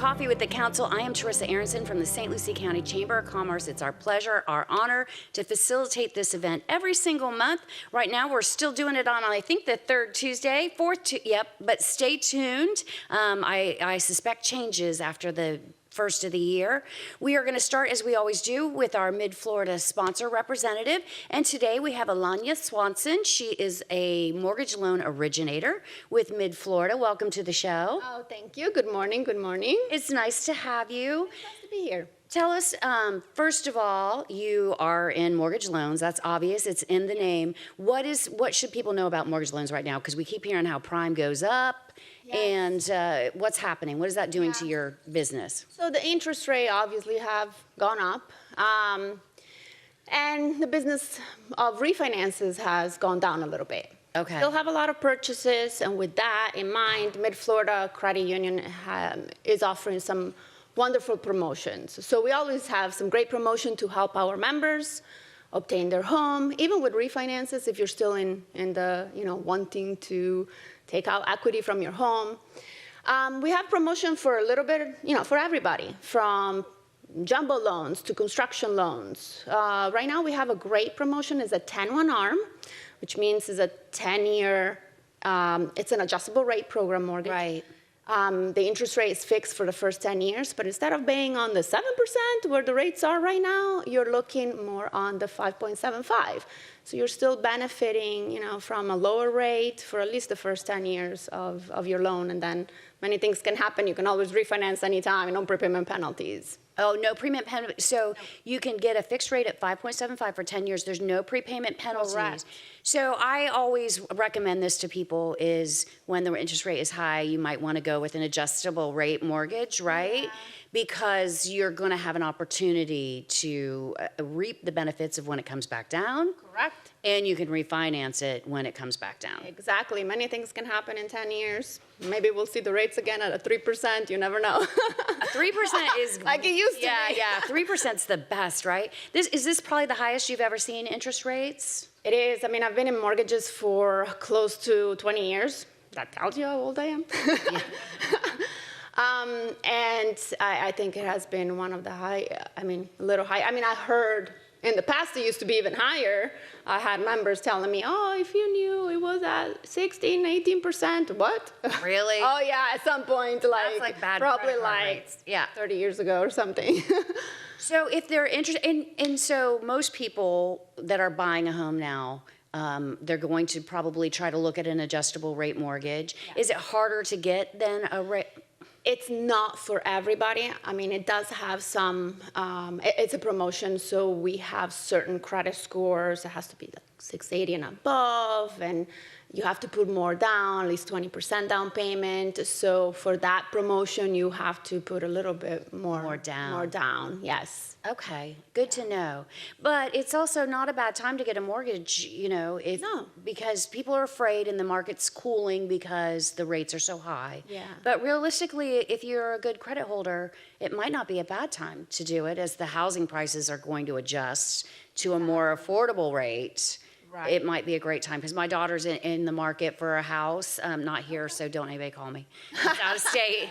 Coffee with the Council. I am Teresa Aronson from the St. Lucie County Chamber of Commerce. It's our pleasure, our honor to facilitate this event every single month. Right now, we're still doing it on, I think, the third Tuesday, but stay tuned. I suspect changes after the first of the year. We are going to start, as we always do, with our Mid-Florida sponsor representative. And today we have Alanya Swanson. She is a mortgage loan originator with Mid-Florida. Welcome to the show. Oh, thank you. Good morning. Good morning. It's nice to have you. Nice to be here. Tell us, first of all, you are in mortgage loans. That's obvious. It's in the name. What should people know about mortgage loans right now? Because we keep hearing how prime goes up. Yes. And what's happening? What is that doing to your business? So the interest rate obviously have gone up. And the business of refinances has gone down a little bit. Okay. Still have a lot of purchases. And with that in mind, Mid-Florida Credit Union is offering some wonderful promotions. So we always have some great promotion to help our members obtain their home, even with refinances, if you're still in the, wanting to take out equity from your home. We have promotion for a little bit, for everybody, from jumbo loans to construction loans. Right now we have a great promotion. It's a 10-1 ARM, which means it's a 10-year, it's an adjustable rate program mortgage. Right. The interest rate is fixed for the first 10 years, but instead of paying on the 7% where the rates are right now, you're looking more on the 5.75. So you're still benefiting, from a lower rate for at least the first 10 years of your loan, and then many things can happen. You can always refinance anytime, no prepayment penalties. Oh, no prepayment penalty. So you can get a fixed rate at 5.75 for 10 years. There's no prepayment penalties. Correct. So I always recommend this to people is when the interest rate is high, you might want to go with an adjustable rate mortgage, right? Yeah. Because you're going to have an opportunity to reap the benefits of when it comes back down. Correct. And you can refinance it when it comes back down. Exactly. Many things can happen in 10 years. Maybe we'll see the rates again at a 3%. You never know. 3% is like it used to be. Yeah. 3%'s the best, right? Is this probably the highest you've ever seen interest rates? It is. I mean, I've been in mortgages for close to 20 years. That tells you how old I am. Yeah. And I think it has been one of the a little high. I mean, I heard in the past it used to be even higher. I had members telling me, oh, if you knew it was at 16, 18%. What? Really? Oh, yeah, at some point, that's like bad probably rates. Yeah. 30 years ago or something. So if they're interested, and so most people that are buying a home now, they're going to probably try to look at an adjustable rate mortgage. Yeah. Is it harder to get than a rate? It's not for everybody. I mean, it does have some, it's a promotion, so we have certain credit scores. It has to be like 680 and above, and you have to put more down, at least 20% down payment. So for that promotion, you have to put a little bit more down. More down, yes. Okay, good to know. But it's also not a bad time to get a mortgage, because people are afraid and the market's cooling because the rates are so high. Yeah. But realistically, if you're a good credit holder, it might not be a bad time to do it, as the housing prices are going to adjust to a more affordable rate. Right. It might be a great time, because my daughter's in the market for a house. Not here, so don't anybody call me. It's out of state.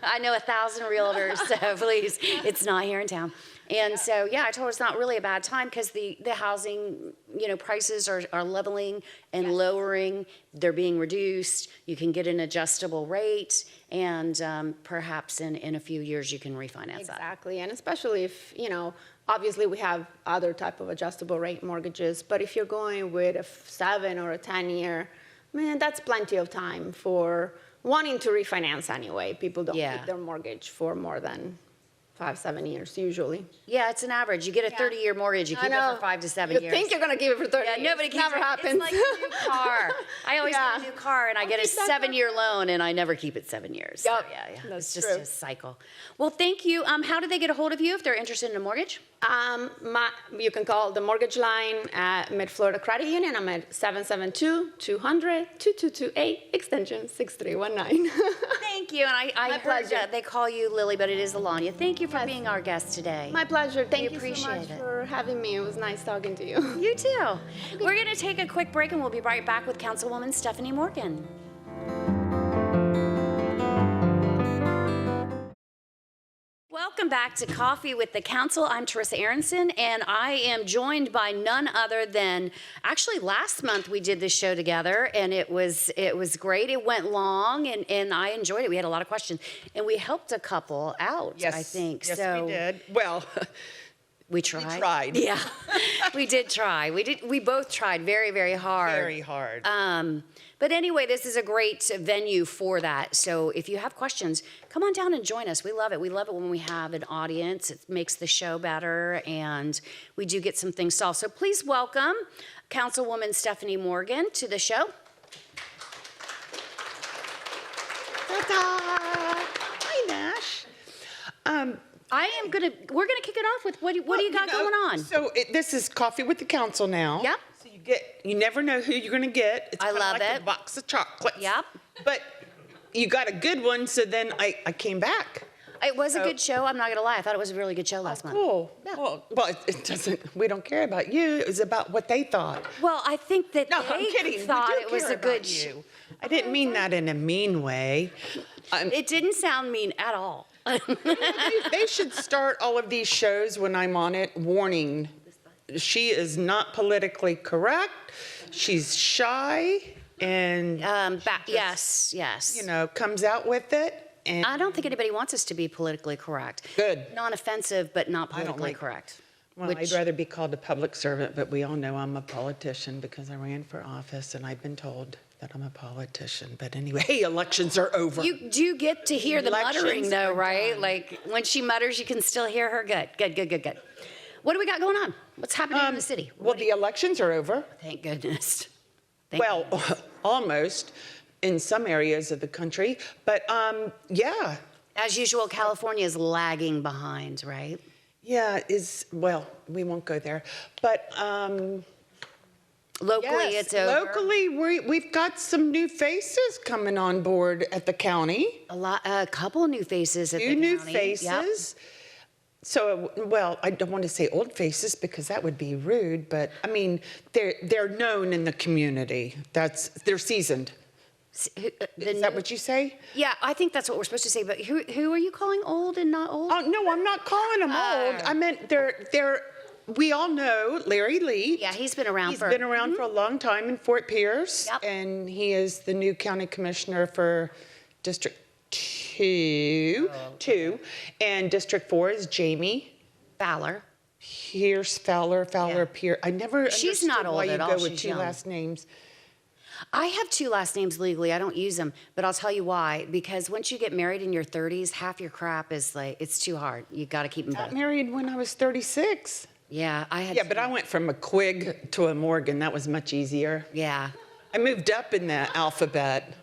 I know 1,000 realtors, so please, it's not here in town. And so, I told her it's not really a bad time, because the housing, prices are leveling and lowering. They're being reduced. You can get an adjustable rate, and perhaps in a few years you can refinance that. Exactly, and especially if, obviously we have other type of adjustable rate mortgages, but if you're going with a 7 or a 10-year, that's plenty of time for wanting to refinance anyway. People don't keep their mortgage for more than 5-7 years usually. Yeah, it's an average. You get a 30-year mortgage, you keep it for 5 to 7 years. You think you're going to keep it for 30 years. Nobody keeps Never happens. It's like a new car. I always get a new car, and I get a 7-year loan, and I never keep it 7 years. Yep. So, it's just a cycle. Well, thank you. How do they get a hold of you if they're interested in a mortgage? You can call the mortgage line at Mid-Florida Credit Union. I'm at 772-200-2228, extension 6319. Thank you. And I heard they call you Lily, but it is Alanya. Thank you for being our guest today. My pleasure. Thank you so much for having me. It was nice talking to you. You too. Okay. We're going to take a quick break, and we'll be right back with Councilwoman Stephanie Morgan. Welcome back to Coffee with the Council. I'm Teresa Aronson, and I am joined by none other than, actually last month we did this show together, and it was great. It went long, and I enjoyed it. We had a lot of questions, and we helped a couple out, Yes, I think. yes, So we did. Well, we tried. we tried. Yeah, we did try. We both tried very, very hard. Very hard. But anyway, this is a great venue for that. So if you have questions, come on down and join us. We love it. We love it when we have an audience. It makes the show better, and we do get some things solved. So please welcome Councilwoman Stephanie Morgan to the show. Ta-da! Hi, Nash. We're gonna kick it off with what do you got going on? So this is Coffee with the Council now. Yep. So you never know who you're going to get. It's I kinda love like it. a box of chocolates. Yep. But you got a good one, so then I came back. It was a good show. I'm not gonna lie. I thought it was a really good show last month. Cool. Yeah. Well, it doesn't. We don't care about you. It was about what they thought. Well, I think that No, they I'm kidding. thought we do it was care a good about show. you. I didn't mean that in a mean way. It didn't sound mean at all. They should start all of these shows when I'm on it, warning, she is not politically correct, she's shy, and, Yes. you know, comes out with it, and I don't think anybody wants us to be politically correct. Good. Non-offensive, but not I don't politically like- correct. well, I'd rather be called a public servant, but we all know I'm a politician because I ran for office, and I've been told that I'm a politician. But anyway, hey, elections are over. You do get to hear the Elections muttering, though, are right? done. Like, when she mutters, you can still hear her. Good. What do we got going on? What's happening in the city? Well, the elections are over. Thank goodness. Well, almost in some areas of the country, but yeah. As usual, California is lagging behind, right? Yeah, well, we won't go there. But Locally, yes, it's over. locally, we've got some new faces coming on board at the county. A couple new faces at the Two new county. Yep. faces. So, well, I don't want to say old faces because that would be rude, but I mean, they're known in the community. They're seasoned. Is that what you say? Yeah, I think that's what we're supposed to say, but who are you calling old and not old? Oh, no, I'm not calling them old. I meant we all know Larry Lee. Yeah, he's been around He's been around for a long time in Fort Pierce. Yep. And he is the new county commissioner for District 2. And District 4 is Jamie Fowler. Pierce, Fowler, Yeah. Pierce. I never She's understood not old why at you all. go with She's two young. last names. I have two last names legally. I don't use them, but I'll tell you why. Because once you get married in your 30s, half your crap is like, it's too hard. You got to keep them I got both. married when I was 36. Yeah, I had. Yeah, but I went from a Quig to a Morgan. That was much easier. Yeah. I moved up in the alphabet.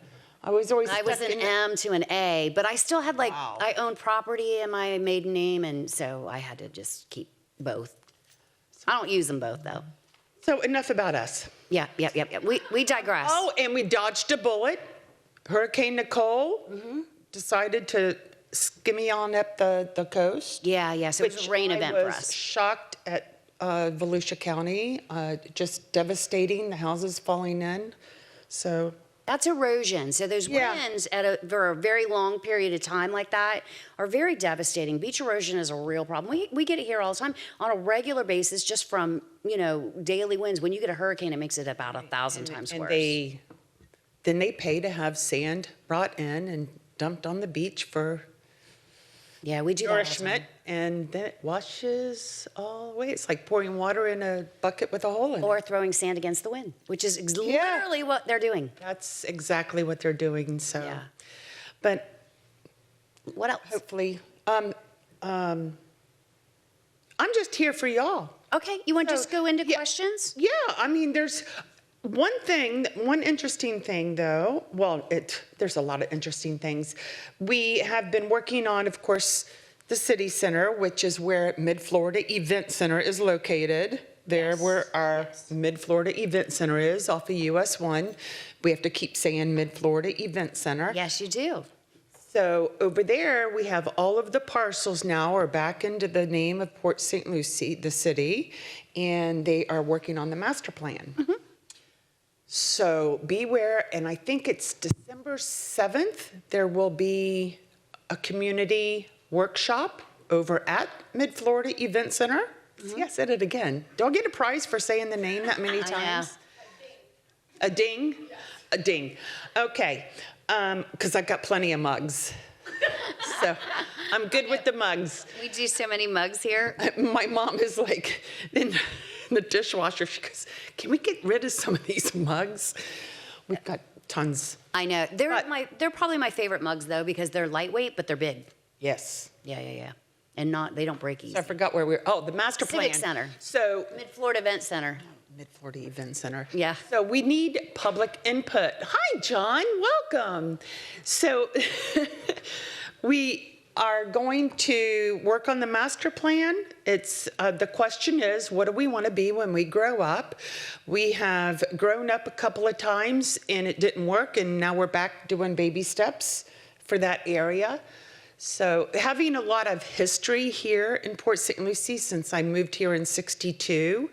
I was always I was stuck an in M to an A, but I still had Wow. I owned property in my maiden name, and so I had to just keep both. I don't use them both, though. So enough about us. Yeah. We digress. Oh, and we dodged a bullet. Hurricane Nicole decided to skimmy on up the coast. Yeah, so it was a rain event for I was us. shocked at Volusia County, just devastating, the houses falling in. So, That's erosion. So those Yeah. winds for a very long period of time like that are very devastating. Beach erosion is a real problem. We get it here all the time on a regular basis, just from daily winds. When you get a hurricane, it makes it about 1,000 times and worse. then they pay to have sand brought in and dumped on the beach for Yeah, we do that all the nourishment, time. and then it washes all away. It's like pouring water in a bucket with a hole in it. Or throwing sand against the wind, which is literally what they're doing. That's exactly what they're doing. So, Yeah. but What else? hopefully, I'm just here for y'all. Okay, you want to just go into yeah. questions? Yeah, I mean, there's one interesting thing though. Well, there's a lot of interesting things. We have been working on, of course, the city center, which is where Mid-Florida Event Center is located. There where our Mid-Florida Event Center is off of US 1. We have to keep saying Mid-Florida Event Center. Yes, you do. So over there, we have all of the parcels now are back into the name of Port St. Lucie, the city, and they are working on the master plan. So beware, and I think it's December 7th, there will be a community workshop over at Mid-Florida Event Center. See, I said it again. Do I get a prize for saying the name that many times? A ding? A ding. Okay, because I've got plenty of mugs. So I'm good with the mugs. We do so many mugs here. My mom is like in the dishwasher. She goes, "Can we get rid of some of these mugs?" We've got tons. I know. They're probably my favorite mugs though because they're lightweight but they're big. Yes. Yeah. And they don't break easy. So I forgot where we were. Oh, the master plan. Civic Center. So Mid-Florida Event Center. Mid-Florida Event Center. Yeah. So we need public input. Hi, John. Welcome. So we are going to work on the master plan. It's the question is, what do we want to be when we grow up? We have grown up a couple of times and it didn't work, and now we're back doing baby steps for that area. So having a lot of history here in Port St. Lucie since I moved here in '62,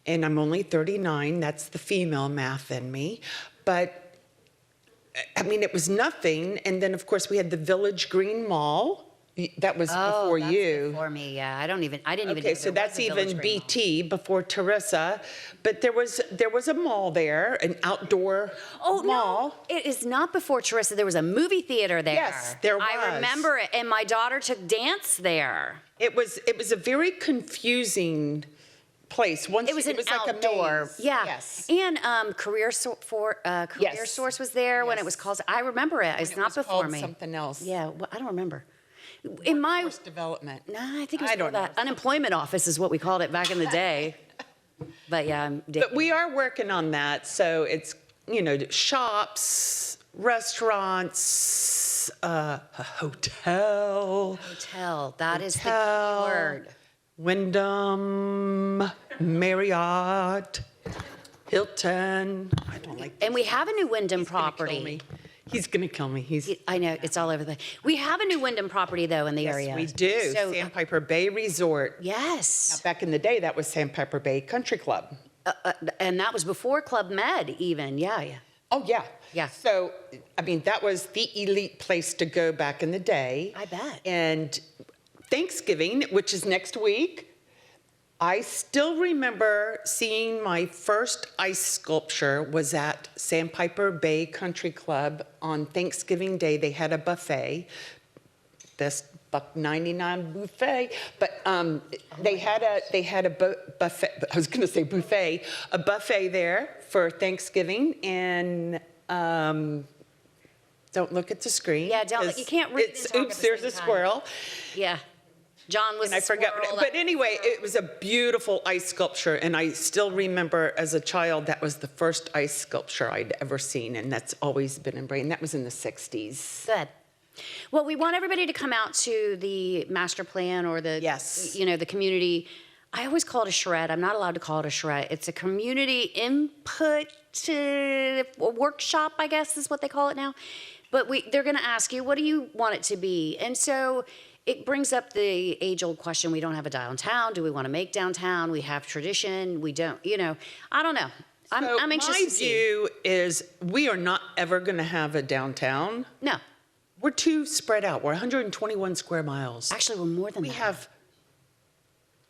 and I'm only 39, that's the female math in me. But I mean, it was nothing. And then of course we had the Village Green Mall. That was before that's you. Before me, yeah. I didn't even know Okay, so there that's was a Village even Green Mall. BT before Teresa. But there was a mall there, an outdoor Oh, mall. no, it is not before Teresa. There was a movie theater there. Yes, there was. I remember it, and my daughter took dance there. It was a very confusing place. Once It was an like a outdoor, maze. yeah. Yes. And Career Yes. Source was there when it was Yes. called. I remember it. It's It not was before called me. something else. Yeah, well, I don't remember. In my, Workforce development. nah, I think it was I called don't that know. unemployment office is what we called it back in the day. But yeah, I'm But we are working on that. So it's, shops, restaurants, a hotel, hotel. That is the key Hotel. word. Wyndham, Marriott, Hilton. I don't like And we have a new Wyndham He's gonna kill property. me. He's going to kill me. I know, it's all over the, we have a new Wyndham property though in the area. Yes, we do. So, Sandpiper Bay Resort. yes. Back in the day, that was Sandpiper Bay Country Club. And that was before Club Med even, yeah. Oh, yeah. Yeah. So, I mean, that was the elite place to go back in the day. I bet. And Thanksgiving, which is next week, I still remember seeing my first ice sculpture was at Sandpiper Bay Country Club on Thanksgiving Day. They had a buffet, best $1.99 buffet, but they had a buffet. I was going to say buffet, a buffet there for Thanksgiving, and don't look at the screen. Yeah, don't, 'cause you can't read and it's, talk at oops, the there's same a time. squirrel. Yeah. John was And I forgot, but anyway, it was a beautiful ice sculpture, and I still remember as a child that was the first ice sculpture I'd ever seen, and that's always been in brain. That was in the '60s. Good. Well, we want everybody to come out to the master plan or the, Yes. the community. I always call it a shred. I'm not allowed to call it a shred. It's a community input workshop, I guess is what they call it now. But they're going to ask you, what do you want it to be? And so it brings up the age-old question. We don't have a downtown. Do we want to make downtown? We have tradition. We don't. I don't know. I'm anxious My to see. view is we are not ever going to have a downtown. No, We're too spread out. We're 121 square miles. actually, we're more than We that. have.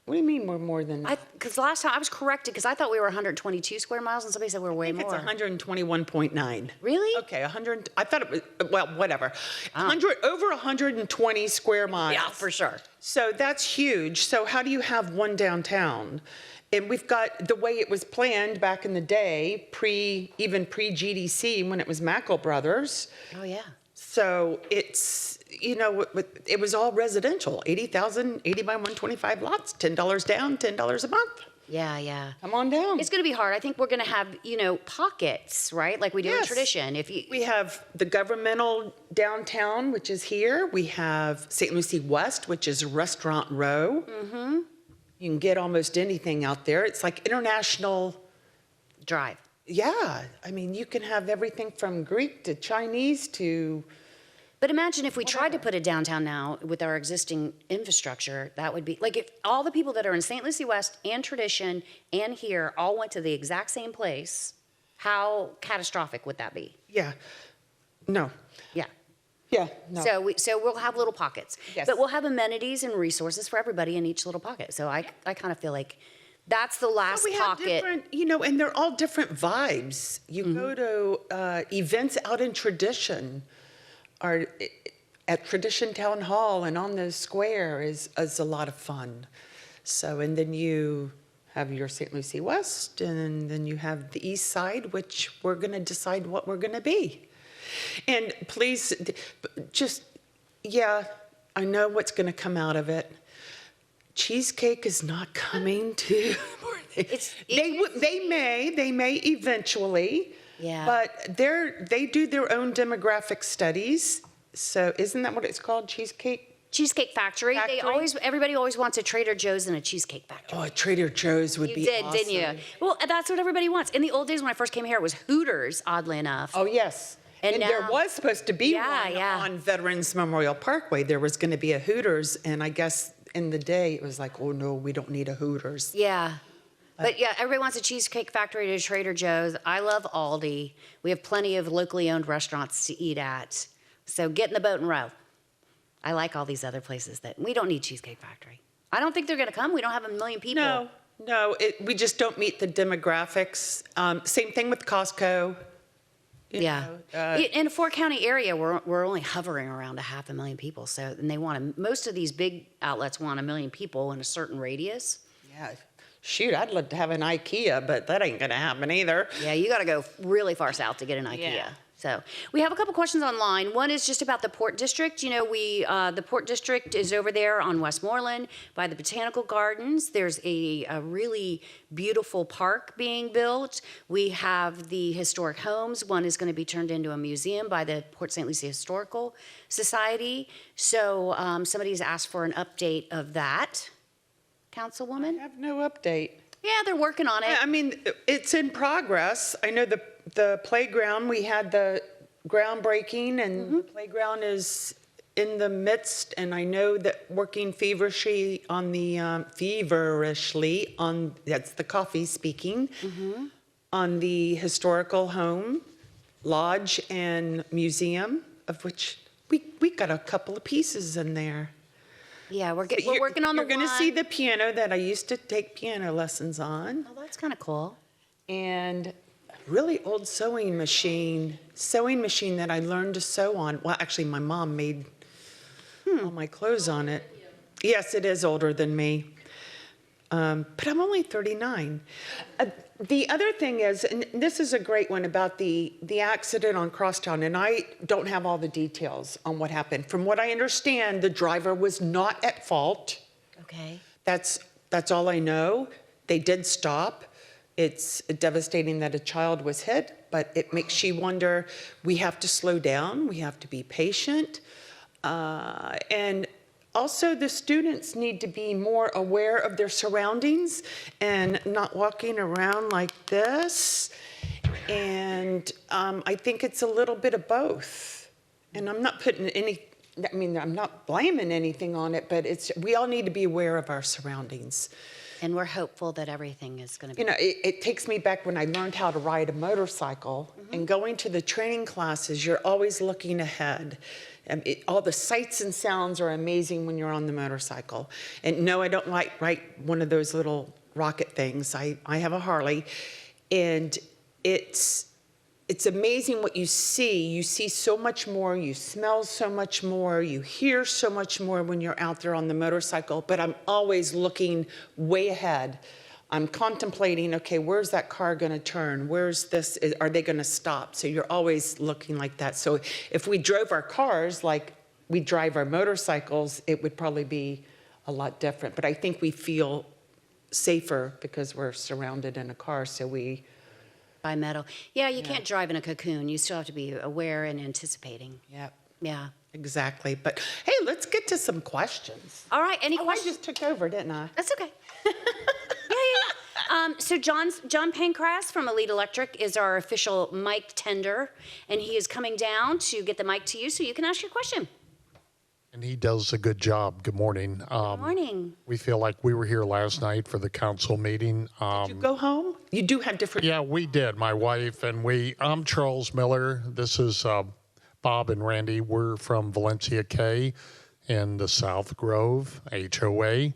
What do you mean we're more than? Because last time I was corrected because I thought we were 122 square miles and somebody said we were way I think more. it's 121.9. Really? Okay, 100. I thought it was, well, whatever. 100, over 120 square miles. Yeah, for sure. So that's huge. So how do you have one downtown? And we've got the way it was planned back in the day, even pre-GDC when it was Mackle Brothers. Oh, yeah. So it's, it was all residential, 80,000, 80 by 125 lots, $10 down, $10 a month. Yeah. Come on down. It's going to be hard. I think we're going to have, pockets, right? Like we do in Yes. tradition. We have the governmental downtown, which is here. We have St. Lucie West, which is Restaurant Row. Mm-hmm. You can get almost anything out there. It's like international. drive. Yeah. I mean, you can have everything from Greek to Chinese to. But imagine if we tried to put a downtown now with our existing infrastructure, that would be, like if all the people that are in St. Lucie West and Tradition and here all went to the exact same place, how catastrophic would that be? Yeah. No. Yeah. Yeah, no. So we'll have little pockets. Yes. But we'll have amenities and resources for everybody in each little pocket. So I kind of feel like that's the last We have pocket. different, and they're all different vibes. You go to events out in Tradition, or at Tradition Town Hall and on the square is a lot of fun. So, and then you have your St. Lucie West, and then you have the East Side, which we're going to decide what we're going to be. And please, just, I know what's going to come out of it. Cheesecake is not coming to. They may eventually. Yeah. But they do their own demographic studies. So isn't that what it's called? Cheesecake Factory. Everybody always wants a Trader Joe's and a Cheesecake Factory. Oh, a Trader Joe's would be awesome. Didn't you? Well, that's what everybody wants. In the old days when I first came here, it was Hooters, oddly enough. Oh, yes. And there now- was supposed to be one Yeah. on Veterans Memorial Parkway. There was going to be a Hooters, and I guess in the day it was like, oh no, we don't need a Hooters. Yeah. But yeah, everybody wants a Cheesecake Factory to Trader Joe's. I love Aldi. We have plenty of locally owned restaurants to eat at. So get in the boat and row. I like all these other places that we don't need Cheesecake Factory. I don't think they're going to come. We don't have 1 million people. No, we just don't meet the demographics. Same thing with Costco. Yeah. In a 4-county area, we're only hovering around 500,000 people. So, and most of these big outlets want 1 million people in a certain radius. Yeah. Shoot, I'd love to have an IKEA, but that ain't going to happen either. Yeah, you got to go really far south to get an IKEA. Yeah. So we have a couple questions online. One is just about the Port District. The Port District is over there on Westmoreland by the Botanical Gardens. There's a really beautiful park being built. We have the historic homes. One is going to be turned into a museum by the Port St. Lucie Historical Society. So somebody's asked for an update of that. Councilwoman? I have no update. Yeah, they're working on it. I mean, it's in progress. I know the playground, we had the groundbreaking, and the playground is in the midst, and I know that working feverishly on that's the coffee speaking, on the historical home, lodge, and museum, of which we got a couple of pieces in there. Yeah, we're working on the You're going to see the piano that I used to take piano lessons on. Oh, that's kind of cool. And a really old sewing machine that I learned to sew on. Well, actually, my mom made all my clothes on it. Yes, it is older than me. But I'm only 39. The other thing is, and this is a great one about the accident on Crosstown, and I don't have all the details on what happened. From what I understand, the driver was not at fault. Okay. That's all I know. They did stop. It's devastating that a child was hit, but it makes you wonder, we have to slow down, we have to be patient. And also the students need to be more aware of their surroundings and not walking around like this. And I think it's a little bit of both. And I'm not I'm not blaming anything on it, but we all need to be aware of our surroundings. And we're hopeful that everything is going to be. It takes me back when I learned how to ride a motorcycle, and going to the training classes, you're always looking ahead. And all the sights and sounds are amazing when you're on the motorcycle. And no, I don't ride one of those little rocket things. I have a Harley, and it's amazing what you see. You see so much more, you smell so much more, you hear so much more when you're out there on the motorcycle, but I'm always looking way ahead. I'm contemplating, okay, where's that car gonna turn? Where's this, are they gonna stop? So you're always looking like that. So if we drove our cars like we drive our motorcycles, it would probably be a lot different. But I think we feel safer because we're surrounded in a car, so we, By metal. Yeah, you can't drive in a cocoon. You still have to be aware and anticipating. Yeah. Exactly. But hey, let's get to some questions. All right, any I questions? just took over, didn't I? That's okay. Yeah. So John Pancras from Elite Electric is our official mic tender, and he is coming down to get the mic to you so you can ask your question. And he does a good job. Good morning. Good morning. We feel like we were here last night for the council meeting. Did you go home? You do have different. Yeah, we did. My wife and we. I'm Charles Miller. This is Bob and Randy, we're from Valencia K in the South Grove HOA.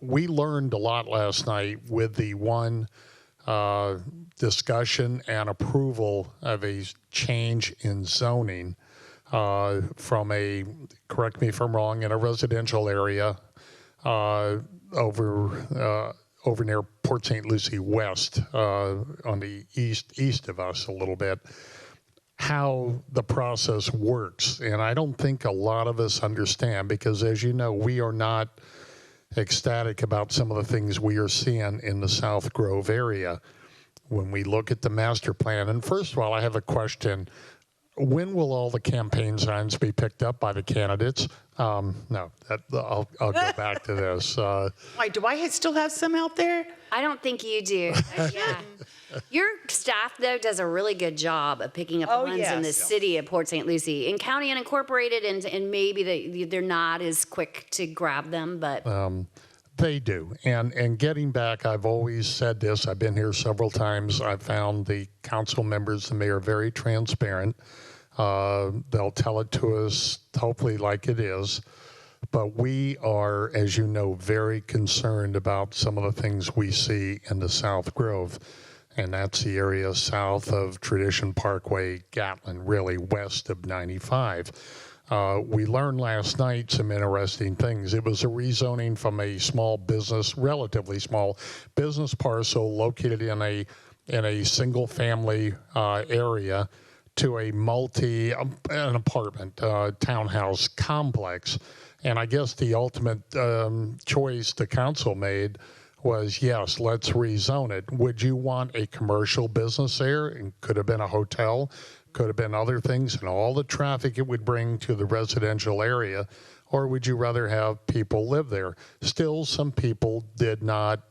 We learned a lot last night with the one discussion and approval of a change in zoning from a, correct me if I'm wrong, in a residential area over near Port St. Lucie West on the east of us a little bit, how the process works. And I don't think a lot of us understand because, as you know, we are not ecstatic about some of the things we are seeing in the South Grove area when we look at the master plan. And first of all, I have a question. When will all the campaign signs be picked up by the candidates? No, I'll go back to this. Why, do I still have some out there? I don't think you do. Yeah. Your staff, though, does a really good job of picking up the ones in the yes. city of Port St. Lucie. In county and incorporated, and maybe they're not as quick to grab them, but They do. And getting back, I've always said this, I've been here several times. I've found the council members, the mayor, very transparent. They'll tell it to us, hopefully like it is. But we are, as you know, very concerned about some of the things we see in the South Grove. And that's the area south of Tradition Parkway, Gatlin, really west of 95. We learned last night some interesting things. It was a rezoning from a small business, relatively small business parcel located in a single family area to a an apartment townhouse complex. And I guess the ultimate choice the council made was, yes, let's rezone it. Would you want a commercial business there? It could have been a hotel, could have been other things, and all the traffic it would bring to the residential area, or would you rather have people live there? Still, some people did not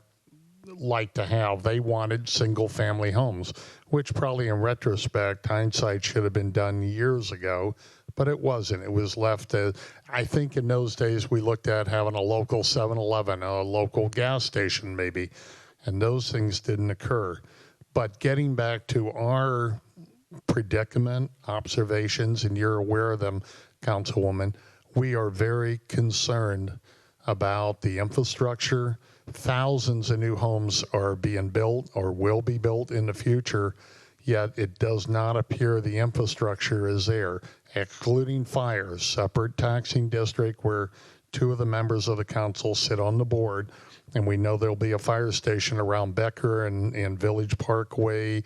like to have. They wanted single-family homes, which probably in retrospect, hindsight should have been done years ago, but it wasn't. It was left to, I think in those days we looked at having a local 7-Eleven, a local gas station maybe, and those things didn't occur. But getting back to our predicament observations, and you're aware of them, Councilwoman, we are very concerned about the infrastructure. Thousands of new homes are being built or will be built in the future, yet it does not appear the infrastructure is there, excluding fires, separate taxing district where two of the members of the council sit on the board, and we know there'll be a fire station around Becker and Village Parkway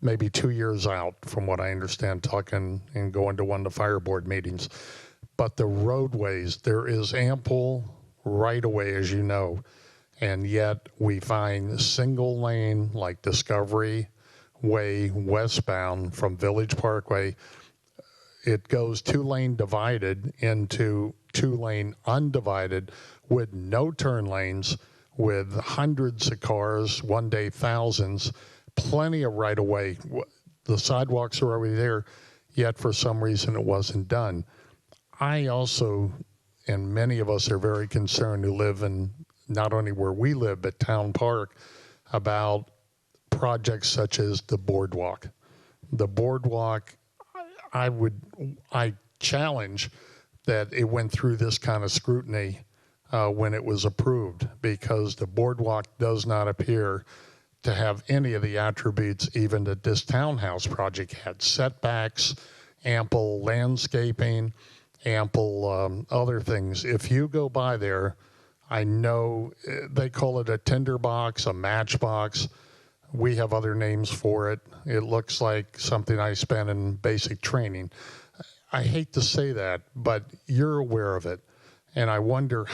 maybe 2 years out, from what I understand, talking and going to one of the fire board meetings. But the roadways, there is ample right-of-way, as you know, and yet we find single lane like Discovery Way westbound from Village Parkway. It goes 2-lane divided into 2-lane undivided with no turn lanes, with hundreds of cars, one day thousands, plenty of right-of-way. The sidewalks are already there, yet for some reason it wasn't done. I also, and many of us are very concerned who live in not only where we live, but Town Park, about projects such as the boardwalk. The boardwalk, I challenge that it went through this kind of scrutiny when it was approved, because the boardwalk does not appear to have any of the attributes even that this townhouse project had. Setbacks, ample landscaping, ample other things. If you go by there, I know they call it a tinderbox, a matchbox. We have other names for it. It looks like something I spent in basic training. I hate to say that, but you're aware of it. And I wonder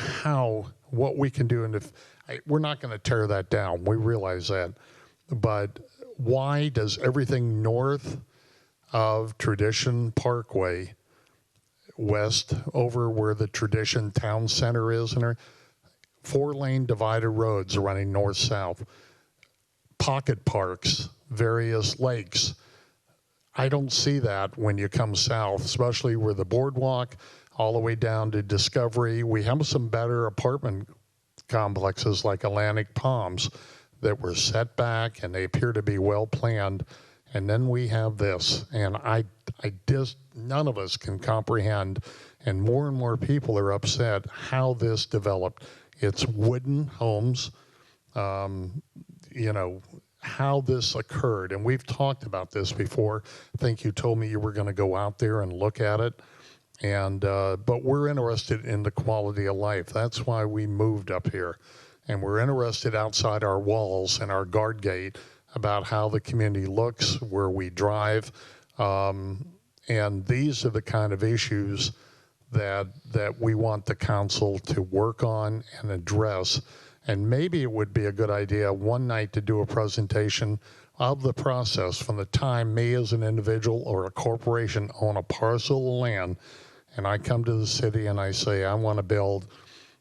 what we can do. And we're not going to tear that down. We realize that. But why does everything north of Tradition Parkway, west over where the Tradition Town Center is, and 4-lane divided roads running north-south, pocket parks, various lakes. I don't see that when you come south, especially where the boardwalk, all the way down to Discovery. We have some better apartment complexes like Atlantic Palms that were set back, and they appear to be well planned. And then we have this, and I just, none of us can comprehend, and more people are upset how this developed. It's wooden homes, you know, how this occurred. And we've talked about this before. I think you told me you were going to go out there and look at it. And, but we're interested in the quality of life. That's why we moved up here. And we're interested outside our walls and our guard gate about how the community looks, where we drive. And these are the kind of issues that we want the council to work on and address. And maybe it would be a good idea one night to do a presentation of the process from the time me as an individual or a corporation own a parcel of land, and I come to the city and I say, I want to build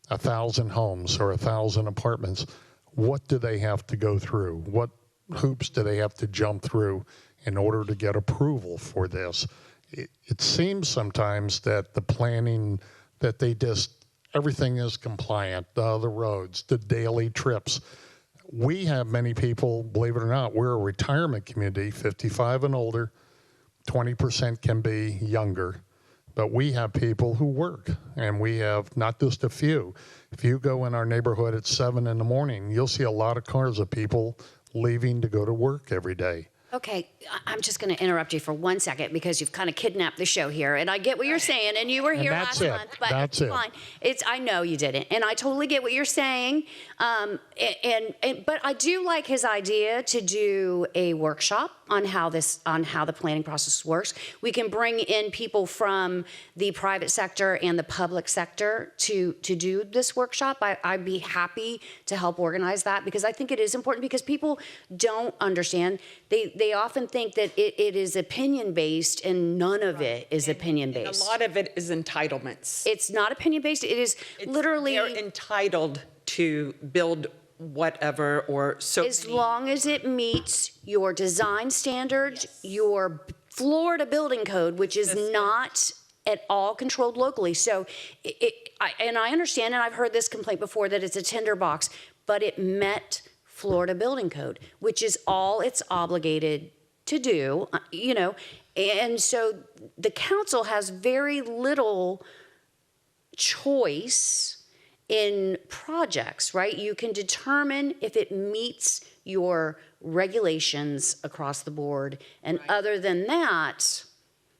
1,000 homes or 1,000 apartments. What do they have to go through? What hoops do they have to jump through in order to get approval for this? It seems sometimes that the planning, that they just, everything is compliant, the roads, the daily trips. We have many people, believe it or not, we're a retirement community, 55 and older, 20% can be younger. But we have people who work, and we have not just a few. If you go in our neighborhood at 7 in the morning, you'll see a lot of cars of people leaving to go to work every day. Okay, I'm just going to interrupt you for 1 second because you've kind of kidnapped the show here, and I get what you're saying, and you were here last month, but that's it's fine. I know you didn't, and I totally get what you're saying. But I do like his idea to do a workshop on how the planning process works. We can bring in people from the private sector and the public sector to do this workshop. I'd be happy to help organize that because I think it is important because people don't understand. They often think that it is opinion-based, and none of it is opinion-based. And a lot of it is entitlements. It's not opinion-based. It is literally... They're entitled to build whatever or so as long as it meets your design standards, your Florida building code, which is not at all controlled locally. So, and I understand, and I've heard this complaint before, that it's a tinderbox, but it met Florida building code, which is all it's obligated to do, you know. And so the council has very little choice in projects, right? You can determine if it meets your regulations across the board. And other than that...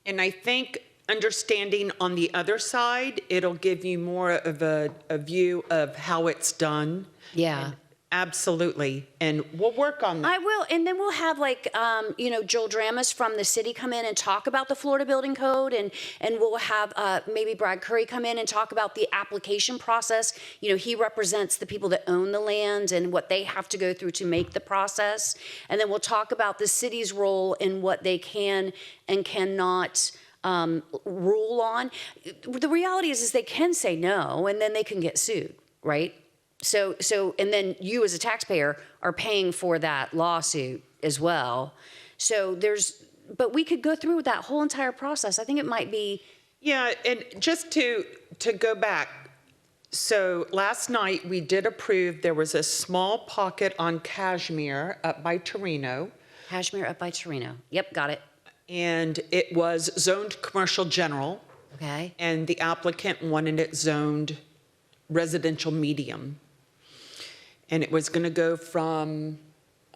And I think understanding on the other side, it'll give you more of a view of how it's done. Yeah. And absolutely. And we'll work on that. I will. And then we'll have like, you know, Joel Dramas from the city come in and talk about the Florida Building Code. And we'll have maybe Brad Curry come in and talk about the application process. You know, he represents the people that own the land and what they have to go through to make the process. And then we'll talk about the city's role in what they can and cannot rule on. The reality is they can say no, and then they can get sued, right? So, and then you as a taxpayer are paying for that lawsuit as well. So but we could go through that whole entire process. I think it might be. Yeah, and just to go back, so last night we did approve, there was a small pocket on Kashmir up by Torino. Kashmir up by Torino. Yep, got it. And it was zoned commercial general. Okay. And the applicant wanted it zoned residential medium. And it was going to go from,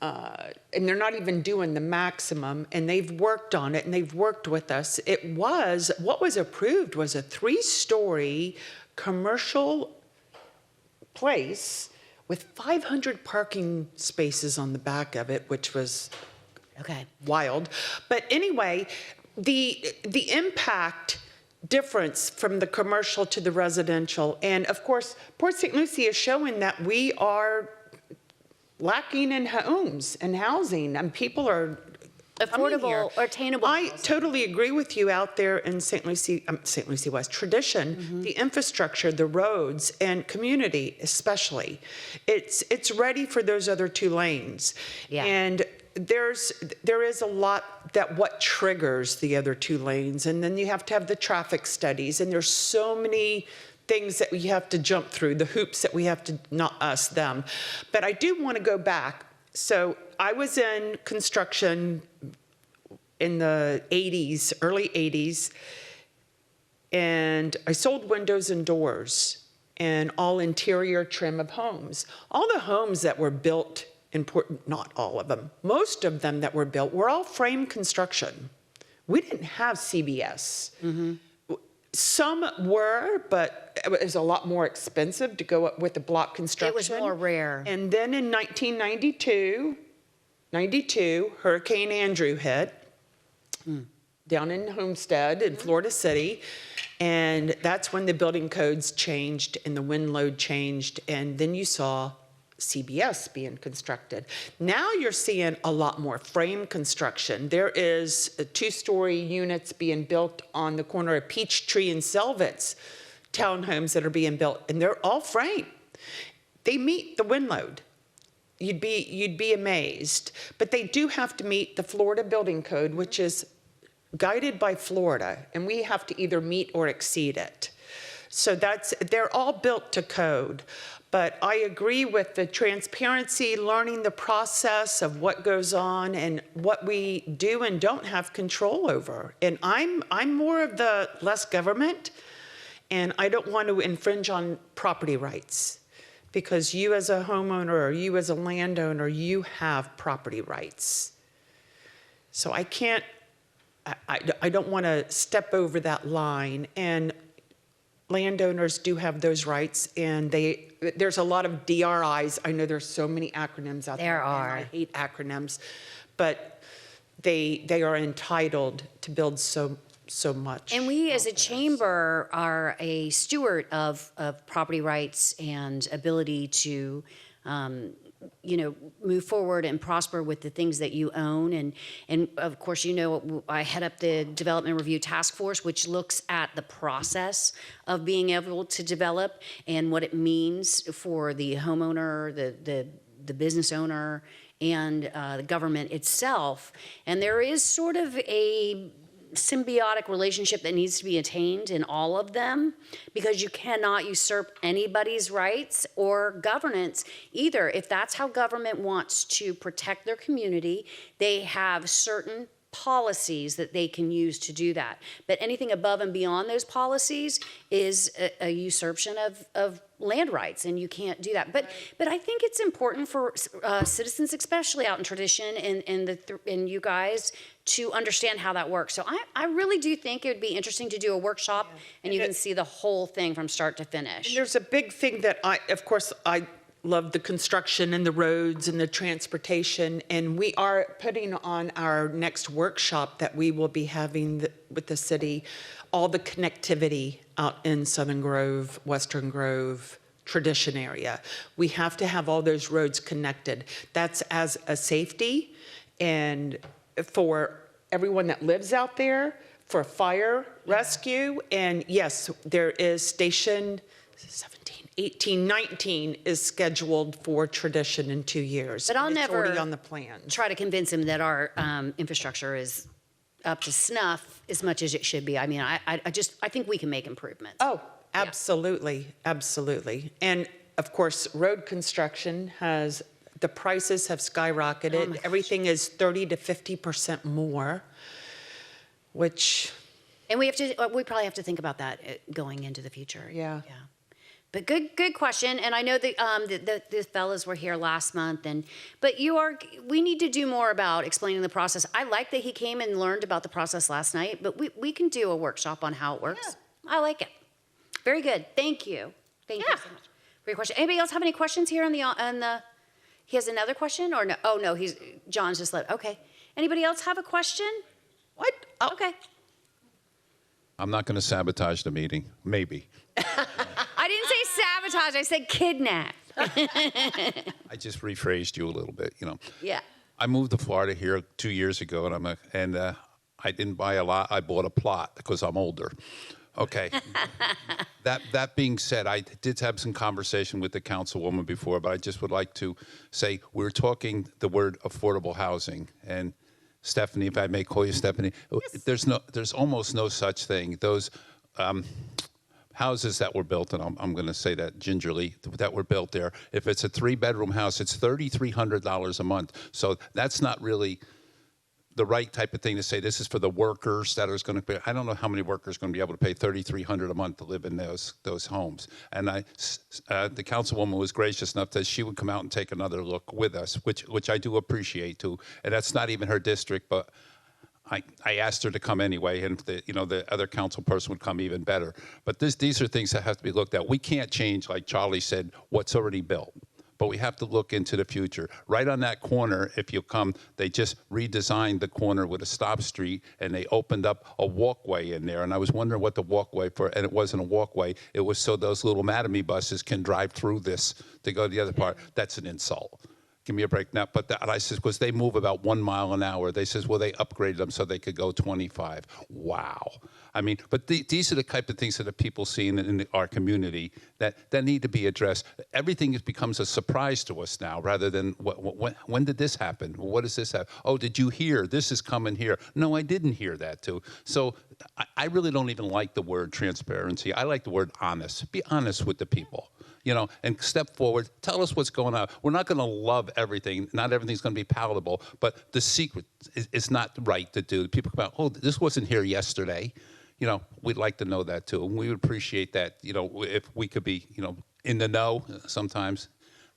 and they're not even doing the maximum, and they've worked on it, and they've worked with us. What was approved was a 3-story commercial place with 500 parking spaces on the back of it, which was wild. But anyway, the impact difference from the commercial to the residential. And of course, Port St. Lucie is showing that we are lacking in homes and housing, and people are affordable or attainable. I totally agree with you out there in St. Lucie West. Tradition, the infrastructure, the roads, and community especially. It's ready for those other 2 lanes. Yeah. And there is a lot that what triggers the other 2 lanes, and then you have to have the traffic studies, and there's so many things that we have to jump through, the hoops that we have to, not us, them. But I do want to go back. So I was in construction in the 80s, early 80s, and I sold windows and doors and all interior trim of homes. All the homes that were built, not all of them, most of them that were built were all frame construction. We didn't have CBS. Some were, but it was a lot more expensive to go up with the block construction. It was more rare. And then in 1992, Hurricane Andrew hit down in Homestead in Florida City. And that's when the building codes changed and the wind load changed. And then you saw CBS being constructed. Now you're seeing a lot more frame construction. There is 2-story units being built on the corner of Peachtree and Selvets, townhomes that are being built, and they're all frame. They meet the wind load. You'd be amazed. But they do have to meet the Florida Building Code, which is guided by Florida, and we have to either meet or exceed it. So they're all built to code. But I agree with the transparency, learning the process of what goes on and what we do and don't have control over. And I'm more of the less government, and I don't want to infringe on property rights, because you as a homeowner or you as a landowner, you have property rights. So I don't want to step over that line. And landowners do have those rights, and there's a lot of DRIs. I know there's so many acronyms out there. There are. And I hate acronyms, but they are entitled to build so much. And we as a chamber are a steward of property rights and ability to, move forward and prosper with the things that you own. And of course, I head up the Development Review Task Force, which looks at the process of being able to develop and what it means for the homeowner, the business owner, and the government itself. And there is sort of a symbiotic relationship that needs to be attained in all of them, because you cannot usurp anybody's rights or governance either. If that's how government wants to protect their community, they have certain policies that they can use to do that. But anything above and beyond those policies is a usurpation of land rights, and you can't do that. But I think it's important for citizens, especially out in tradition and you guys, to understand how that works. So I really do think it would be interesting to do a workshop, and you can see the whole thing from start to finish. And there's a big thing that I love the construction and the roads and the transportation, and we are putting on our next workshop that we will be having with the city, all the connectivity out in Southern Grove, Western Grove, Tradition area. We have to have all those roads connected. That's as a safety and for everyone that lives out there, for fire rescue. And yes, there is Station 17, 18, 19 is scheduled for Tradition in 2 years. But I'll It's never already on the plan. try to convince him that our infrastructure is up to snuff as much as it should be. I mean, I think we can make improvements. Oh, absolutely, absolutely. And of course, road construction the prices have skyrocketed. Oh my gosh. Everything is 30 to 50% more, which, And we probably have to think about that going into the future. Yeah. Yeah. But good question. And I know that the fellas were here last month, but we need to do more about explaining the process. I like that he came and learned about the process last night, but we can do a workshop on how it works. Yeah. I like it. Very good. Thank you. Thank you so much for your question. Anybody else have any questions here on the he has another question or no? Oh no, John's just okay. Anybody else have a question? what? Oh, Okay. I'm not going to sabotage the meeting. Maybe. I didn't say sabotage, I said kidnap. I just rephrased you a little bit. Yeah. I moved to Florida here 2 years ago, and I didn't buy a lot. I bought a plot because I'm older. Okay. That being said, I did have some conversation with the councilwoman before, but I just would like to say we're talking the word affordable housing. And Stephanie, if I may call you Stephanie, yes. There's almost no such thing. Those houses that were built, and I'm going to say that gingerly, that were built there, if it's a 3-bedroom house, it's $3,300 a month. So that's not really the right type of thing to say this is for the workers that are going to pay. I don't know how many workers are going to be able to pay $3,300 a month to live in those homes. And the councilwoman was gracious enough that she would come out and take another look with us, which I do appreciate too. And that's not even her district, but I asked her to come anyway, and the other council person would come even better. But these are things that have to be looked at. We can't change, like Charlie said, what's already built. But we have to look into the future. Right on that corner, if you come, they just redesigned the corner with a stop street, and they opened up a walkway in there. And I was wondering what the walkway for, and it wasn't a walkway. It was so those little Mattamy buses can drive through this to go to the other part. That's an insult. Give me a break now. But I says, because they move about 1 mile an hour. They says, well, they upgraded them so they could go 25. Wow. I mean, but these are the type of things that the people see in our community that need to be addressed. Everything becomes a surprise to us now, rather than when did this happen? What does this happen? Oh, did you hear? This is coming here. No, I didn't hear that too. So I really don't even like the word transparency. I like the word honest. Be honest with the people. And step forward, tell us what's going on. We're not going to love everything. Not everything's going to be palatable, but the secret is not right to do. People come out, oh, this wasn't here yesterday. We'd like to know that too. And we would appreciate that, if we could be, in the know sometimes.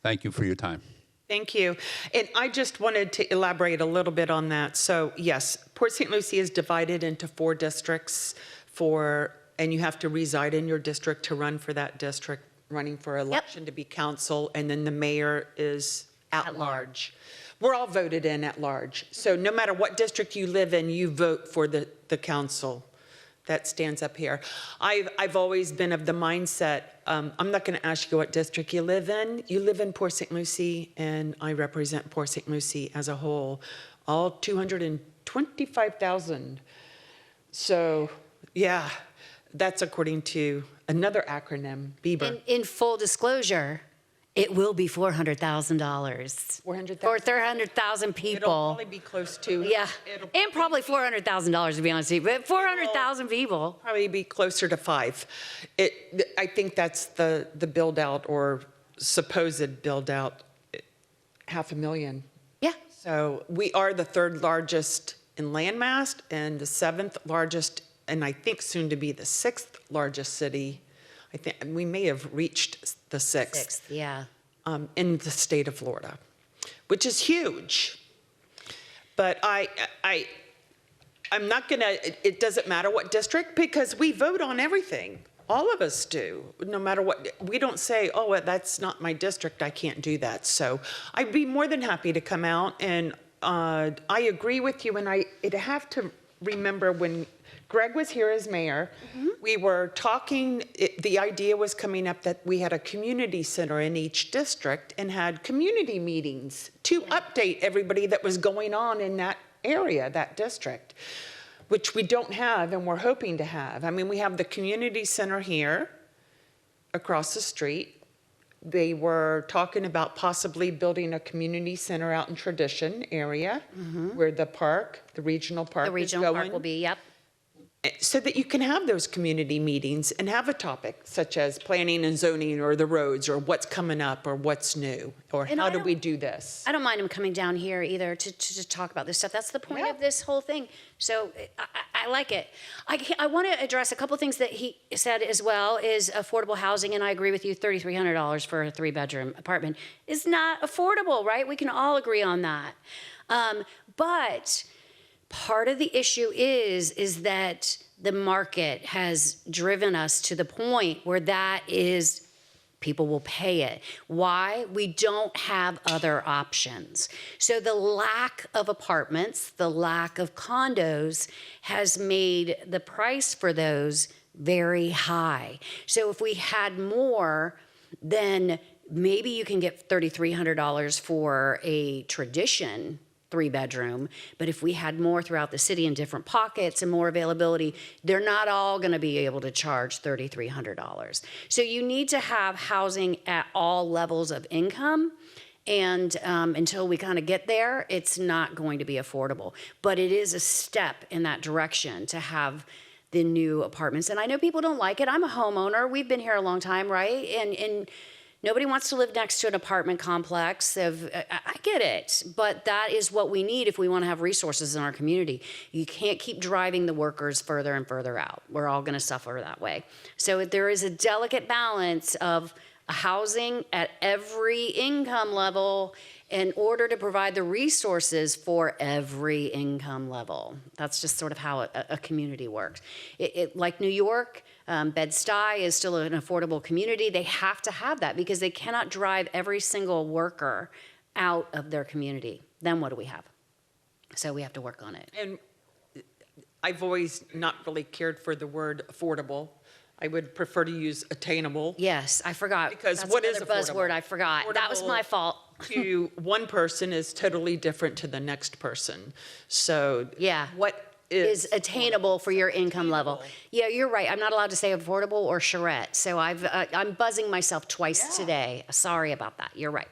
Thank you for your time. Thank you. And I just wanted to elaborate a little bit on that. So yes, Port St. Lucie is divided into 4 districts and you have to reside in your district to run for that district, running for election to be council, and then the mayor is at large. We're all voted in at large. So no matter what district you live in, you vote for the council that stands up here. I've always been of the mindset, I'm not going to ask you what district you live in. You live in Port St. Lucie, and I represent Port St. Lucie as a whole, all 225,000. So yeah, that's according to another acronym, Bieber. In full disclosure, it will be $400,000. 400,000? For 300,000 people. It'll probably be close to. Yeah, and probably $400,000 to be honest with you, but 400,000 people. Probably be closer to 5. I think that's the build out or supposed build out, 500,000. Yeah. So we are the 3rd largest in landmass and the 7th largest, and I think soon to be the 6th largest city. I think we may have reached the 6th. Yeah. In the state of Florida, which is huge. But I'm not gonna, it doesn't matter what district, because we vote on everything. All of us do, no matter what. We don't say, oh, well, that's not my district, I can't do that. So I'd be more than happy to come out, and I agree with you, and I'd have to remember when Greg was here as mayor, we were talking, the idea was coming up that we had a community center in each district and had community meetings to update everybody that was going on in that area, that district, which we don't have and we're hoping to have. I mean, we have the community center here across the street. They were talking about possibly building a community center out in Tradition area where the park, the regional park The is regional going. park will be, yep. So that you can have those community meetings and have a topic such as planning and zoning or the roads or what's coming up or what's new or And how I do don't- we do this? I don't mind him coming down here either to talk about this stuff. That's the point of this whole thing. So I like it. I want to address a couple things that he said as well is affordable housing, and I agree with you, $3,300 for a 3-bedroom apartment is not affordable, right? We can all agree on that. But part of the issue is that the market has driven us to the point where that is, people will pay it. Why? We don't have other options. So the lack of apartments, the lack of condos has made the price for those very high. So if we had more, then maybe you can get $3,300 for a Tradition 3-bedroom, but if we had more throughout the city in different pockets and more availability, they're not all going to be able to charge $3,300. So you need to have housing at all levels of income, and until we kind of get there, it's not going to be affordable. But it is a step in that direction to have the new apartments. And I know people don't like it. I'm a homeowner. We've been here a long time, right? And Nobody wants to live next to an apartment complex I get it, but that is what we need if we want to have resources in our community. You can't keep driving the workers further and further out. We're all going to suffer that way. So there is a delicate balance of housing at every income level in order to provide the resources for every income level. That's just sort of how a community works. Like New York, Bed-Stuy is still an affordable community. They have to have that because they cannot drive every single worker out of their community. Then what do we have? So we have to work on it. And I've always not really cared for the word affordable. I would prefer to use attainable. Yes, I forgot. Because That's what is another buzzword I forgot. That was my fault. To one person is totally different to the next person. So Yeah. what Is attainable for your income level. Attainable. Yeah, you're right. I'm not allowed to say affordable or charrette. So I'm buzzing myself twice today. Sorry about that. You're right.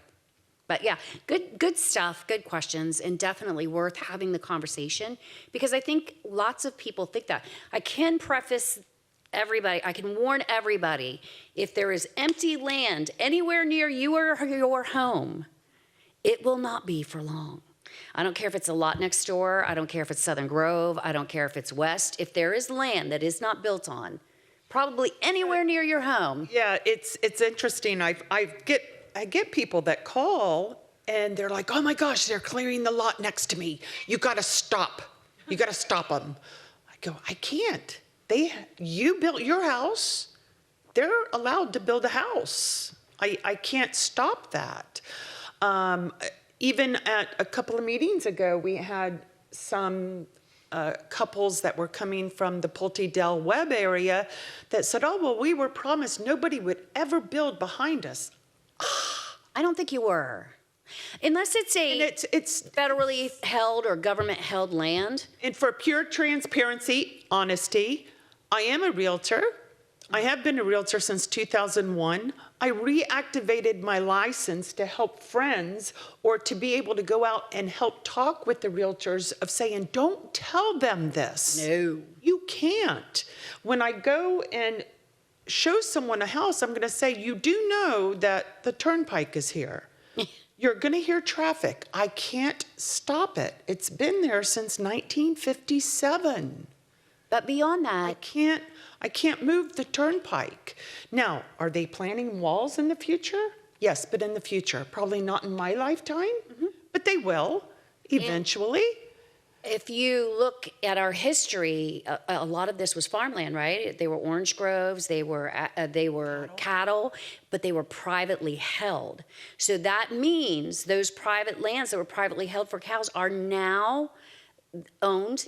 But yeah, good stuff, good questions, and definitely worth having the conversation because I think lots of people think that. I can preface everybody, I can warn everybody, if there is empty land anywhere near you or your home, it will not be for long. I don't care if it's a lot next door. I don't care if it's Southern Grove. I don't care if it's West. If there is land that is not built on, probably anywhere near your home. Yeah, it's interesting. I get people that call and they're like, "Oh my gosh, they're clearing the lot next to me. You got to stop. You got to stop them." I go, "I can't. You built your house. They're allowed to build a house. I can't stop that." Even at a couple of meetings ago, we had some couples that were coming from the Pulte Del Webb area that said, "Oh, well, we were promised nobody would ever build behind us." I don't think you were. Unless it's And it's federally held or government held land. and for pure transparency, honesty, I am a realtor. I have been a realtor since 2001. I reactivated my license to help friends or to be able to go out and help talk with the realtors of saying, "Don't tell them this." No. You can't. When I go and show someone a house, I'm going to say, "You do know that the turnpike is here. You're going to hear traffic. I can't stop it. It's been there since 1957. But beyond I that, can't move the turnpike." Now, are they planning walls in the future? Yes, but in the future. Probably not in my lifetime, but they will eventually. if you look at our history, a lot of this was farmland, right? They were orange groves, they were cattle, but they were privately held. So that means those private lands that were privately held for cows are now owned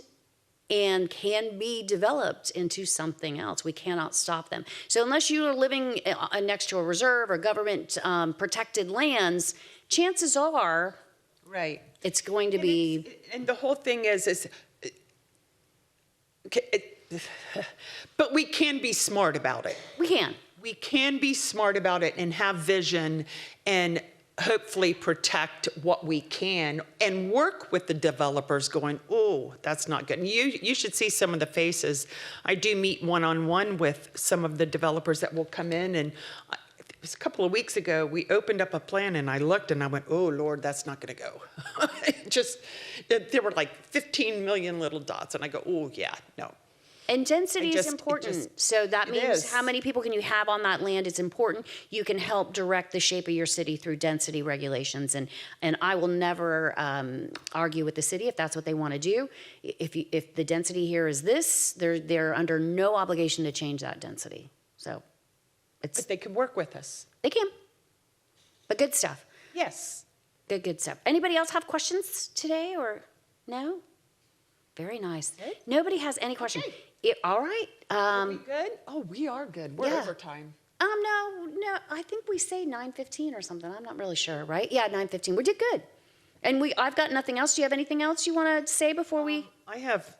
and can be developed into something else. We cannot stop them. So unless you are living next to a reserve or government protected lands, chances are Right. it's going to be. And the whole thing is but we can be smart about it. We can. We can be smart about it and have vision and hopefully protect what we can and work with the developers going, "Oh, that's not good." And you should see some of the faces. I do meet one-on-one with some of the developers that will come in, and it was a couple of weeks ago, we opened up a plan and I looked and I went, "Oh Lord, that's not gonna go." There were like 15 million little dots and I go, "Oh yeah, no." And density is It important. just- So that it means is. how many people can you have on that land? It's important. You can help direct the shape of your city through density regulations. And I will never argue with the city if that's what they want to do. If the density here is this, they're under no obligation to change that density. So But they could work with us. they can. But good stuff. Yes. Good stuff. Anybody else have questions today or no? Very nice. Good. Nobody has any questions. Okay. All right. Are we good? Oh, we are good. We're yeah. over time. No, I think we say 9:15 or something. I'm not really sure, right? Yeah, 9:15. We did good. And I've got nothing else. Do you have anything else you want to say before we? I have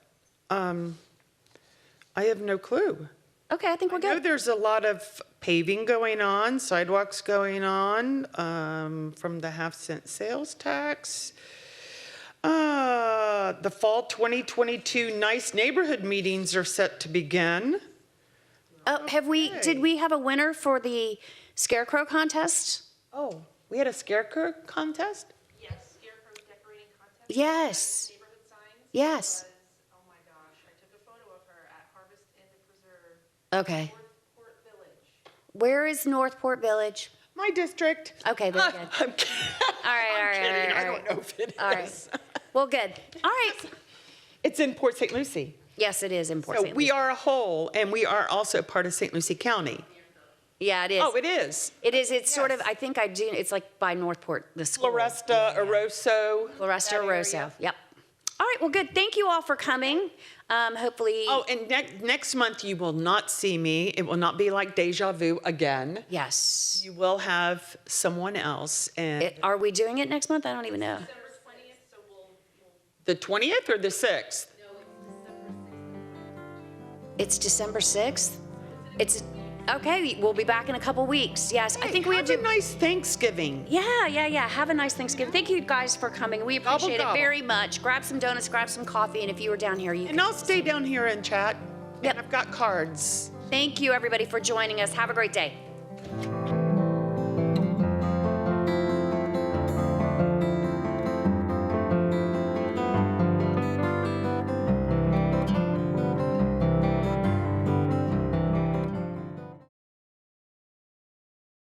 no clue. Okay, I think we're I know good. there's a lot of paving going on, sidewalks going on, from the half-cent sales tax. The fall 2022 Nice Neighborhood meetings are set to begin. Oh, did we have a winner for the Scarecrow contest? Oh, we had a scarecrow contest? Yes, scarecrow decorating contest. Yes. Neighborhood signs. Yes. Was, oh my gosh, I took a photo of her at Harvest Inn and Preserve, Okay. Northport Village. Where is Northport Village? My district. Okay, very good. I'm kidding. All right, all right, all Kidding, right, I all don't right. know if it is. All right. Well, good. All right. It's in Port St. Lucie. Yes, it is in Port So St. we Lucie. are a whole, and we are also part of St. Lucie County. Yeah, it is. Oh, it is. It is. It's sort of, Yes. I think I do, it's like by Northport, the school. Floresta, Oroso. Floresta, that area. Rosso. Yep. All right, well, good. Thank you all for coming. Hopefully, Oh, and next month you will not see me. It will not be like deja vu again. yes. You will have someone else. And Are we doing it next month? I don't even know. December 20th, so we'll the 20th or the 6th? It's December 6th? It's, okay, we'll be back in a couple weeks. Yes, I think we had Have to. a nice Thanksgiving. Yeah. Have a nice Thanksgiving. Thank you guys for coming. We Gobble, appreciate it gobble. very much. Grab some donuts, grab some coffee, and if you were down here, you And I'll stay down here and chat. Yep. And I've got cards. Thank you, everybody, for joining us. Have a great day.